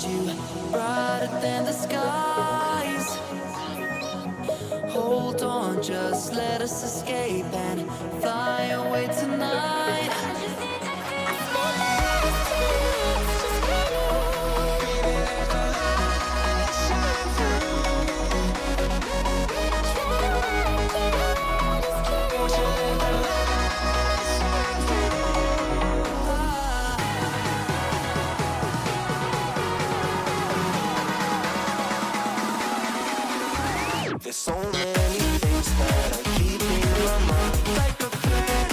find you brighter than the skies. Hold on, just let us escape and fly away tonight. There's so many things that I keep in my mind. Like a planet,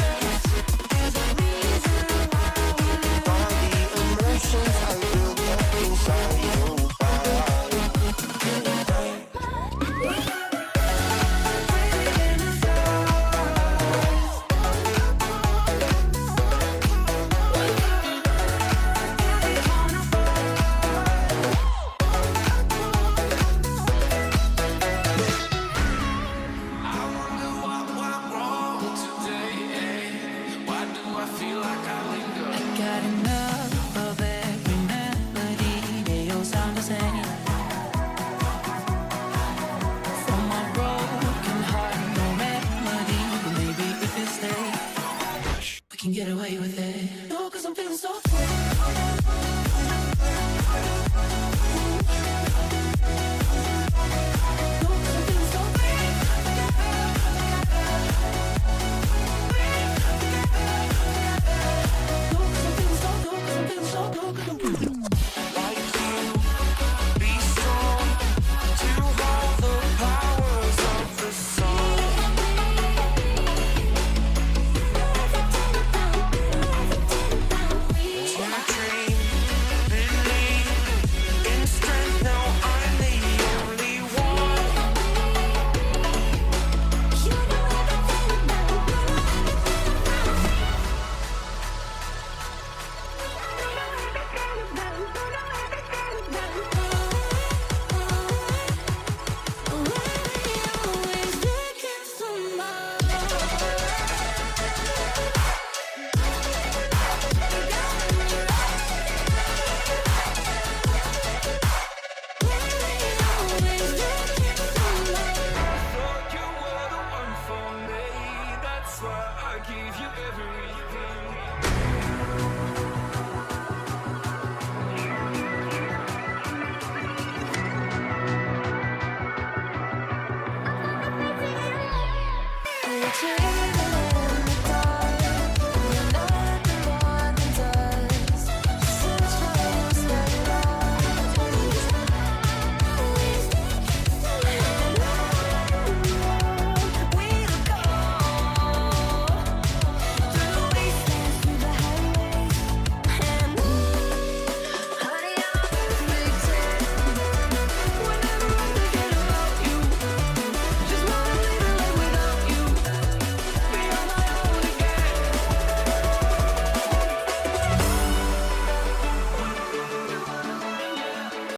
there's a reason why we live. All the emotions I built up inside your body. Got enough of every melody, they all sound the same. From my broken heart, no remedy, but maybe if you stay, we can get away with it. No, 'cause I'm feeling so free. Change.